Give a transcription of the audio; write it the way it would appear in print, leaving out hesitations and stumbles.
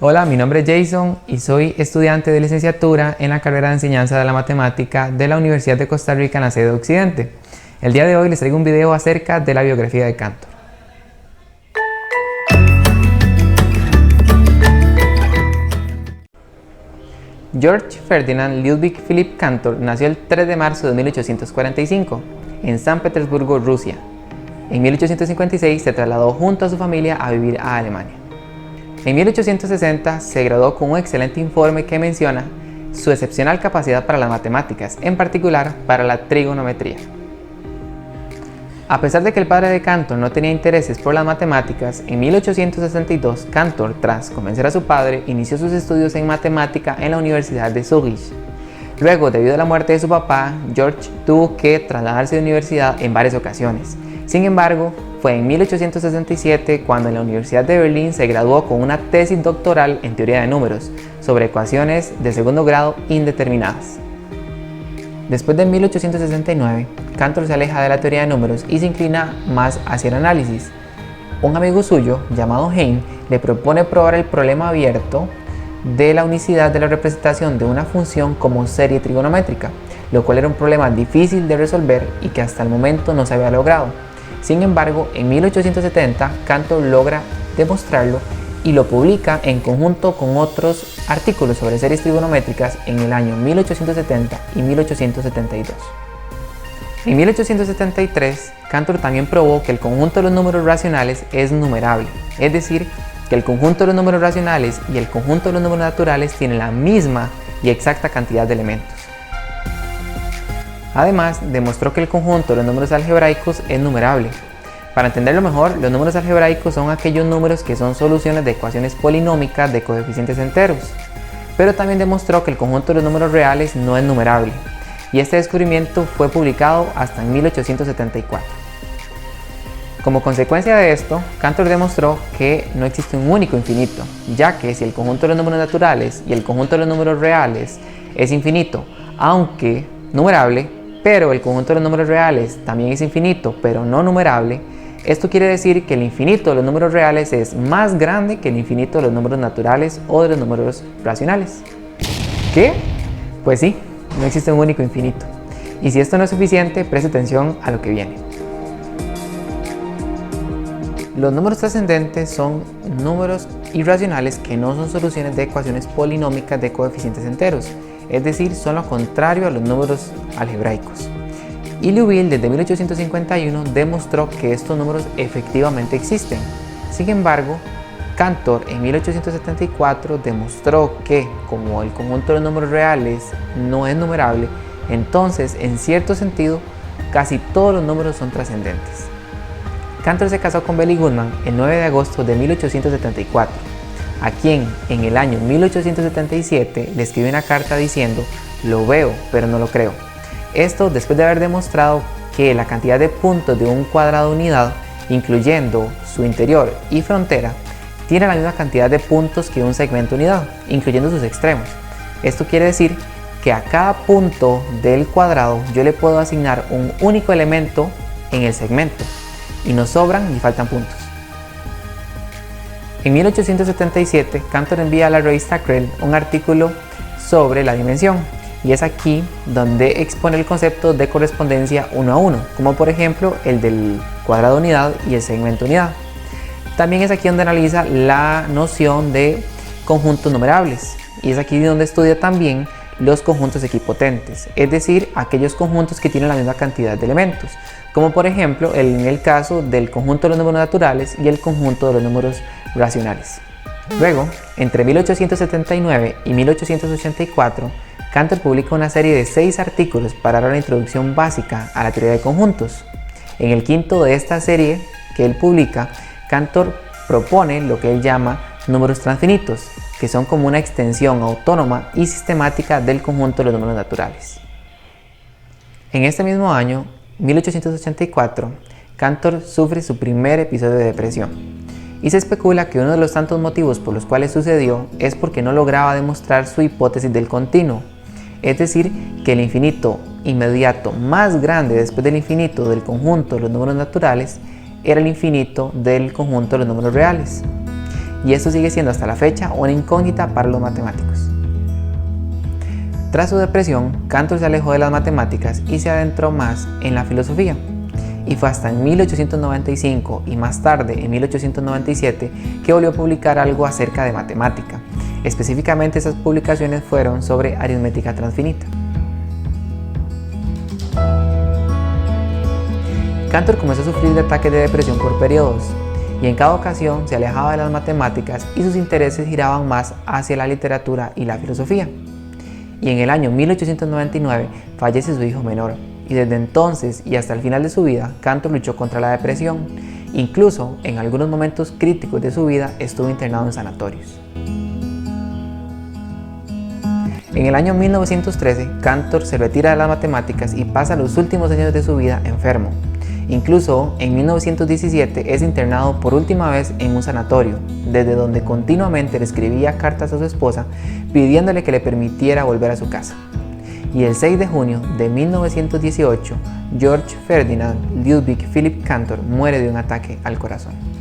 Hola, mi nombre es Jason y soy estudiante de licenciatura en la carrera de enseñanza de la matemática de la Universidad de Costa Rica en la sede Occidente. El día de hoy les traigo un video acerca de la biografía de Cantor. Georg Ferdinand Ludwig Philipp Cantor nació el 3 de marzo de 1845 en San Petersburgo, Rusia. En 1856 se trasladó junto a su familia a vivir a Alemania. En 1860 se graduó con un excelente informe que menciona su excepcional capacidad para las matemáticas, en particular para la trigonometría. A pesar de que el padre de Cantor no tenía intereses por las matemáticas, en 1862 Cantor, tras convencer a su padre, inició sus estudios en matemática en la Universidad de Zúrich. Luego, debido a la muerte de su papá, George tuvo que trasladarse de universidad en varias ocasiones. Sin embargo, fue en 1867 cuando en la Universidad de Berlín se graduó con una tesis doctoral en teoría de números sobre ecuaciones de segundo grado indeterminadas. Después de 1869, Cantor se aleja de la teoría de números y se inclina más hacia el análisis. Un amigo suyo, llamado Hein, le propone probar el problema abierto de la unicidad de la representación de una función como serie trigonométrica, lo cual era un problema difícil de resolver y que hasta el momento no se había logrado. Sin embargo, en 1870, Cantor logra demostrarlo y lo publica en conjunto con otros artículos sobre series trigonométricas en el año 1870 y 1872. En 1873, Cantor también probó que el conjunto de los números racionales es numerable, es decir, que el conjunto de los números racionales y el conjunto de los números naturales tienen la misma y exacta cantidad de elementos. Además, demostró que el conjunto de los números algebraicos es numerable. Para entenderlo mejor, los números algebraicos son aquellos números que son soluciones de ecuaciones polinómicas de coeficientes enteros. Pero también demostró que el conjunto de los números reales no es numerable, y este descubrimiento fue publicado hasta en 1874. Como consecuencia de esto, Cantor demostró que no existe un único infinito, ya que si el conjunto de los números naturales y el conjunto de los números reales es infinito, aunque numerable, pero el conjunto de los números reales también es infinito, pero no numerable, esto quiere decir que el infinito de los números reales es más grande que el infinito de los números naturales o de los números racionales. ¿Qué? Pues sí, no existe un único infinito. Y si esto no es suficiente, preste atención a lo que viene. Los números trascendentes son números irracionales que no son soluciones de ecuaciones polinómicas de coeficientes enteros, es decir, son lo contrario a los números algebraicos. Y Liouville desde 1851 demostró que estos números efectivamente existen. Sin embargo, Cantor en 1874 demostró que, como el conjunto de los números reales no es numerable, entonces, en cierto sentido, casi todos los números son trascendentes. Cantor se casó con Belle Goodman el 9 de agosto de 1874, a quien en el año 1877 le escribió una carta diciendo: "Lo veo, pero no lo creo". Esto después de haber demostrado que la cantidad de puntos de un cuadrado unidad, incluyendo su interior y frontera, tiene la misma cantidad de puntos que un segmento unidad, incluyendo sus extremos. Esto quiere decir que a cada punto del cuadrado yo le puedo asignar un único elemento en el segmento, y no sobran ni faltan puntos. En 1877, Cantor envía a la revista Creel un artículo sobre la dimensión, y es aquí donde expone el concepto de correspondencia uno a uno, como por ejemplo el del cuadrado unidad y el segmento unidad. También es aquí donde analiza la noción de conjuntos numerables, y es aquí donde estudia también los conjuntos equipotentes, es decir, aquellos conjuntos que tienen la misma cantidad de elementos, como por ejemplo en el caso del conjunto de los números naturales y el conjunto de los números racionales. Luego, entre 1879 y 1884, Cantor publica una serie de 6 artículos para dar una introducción básica a la teoría de conjuntos. En el quinto de esta serie que él publica, Cantor propone lo que él llama números transfinitos, que son como una extensión autónoma y sistemática del conjunto de los números naturales. En este mismo año, 1884, Cantor sufre su primer episodio de depresión, y se especula que uno de los tantos motivos por los cuales sucedió es porque no lograba demostrar su hipótesis del continuo, es decir, que el infinito inmediato más grande después del infinito del conjunto de los números naturales era el infinito del conjunto de los números reales. y esto sigue siendo hasta la fecha una incógnita para los matemáticos. Tras su depresión, Cantor se alejó de las matemáticas y se adentró más en la filosofía. Y fue hasta en 1895 y más tarde, en 1897, que volvió a publicar algo acerca de matemática. Específicamente, esas publicaciones fueron sobre aritmética transfinita. Cantor comenzó a sufrir de ataques de depresión por periodos, y en cada ocasión se alejaba de las matemáticas y sus intereses giraban más hacia la literatura y la filosofía. Y en el año 1899 fallece su hijo menor, y desde entonces y hasta el final de su vida, Cantor luchó contra la depresión. Incluso en algunos momentos críticos de su vida estuvo internado en sanatorios. En el año 1913, Cantor se retira de las matemáticas y pasa los últimos años de su vida enfermo. Incluso en 1917 es internado por última vez en un sanatorio, desde donde continuamente le escribía cartas a su esposa pidiéndole que le permitiera volver a su casa. Y el 6 de junio de 1918, Georg Ferdinand Ludwig Philipp Cantor muere de un ataque al corazón.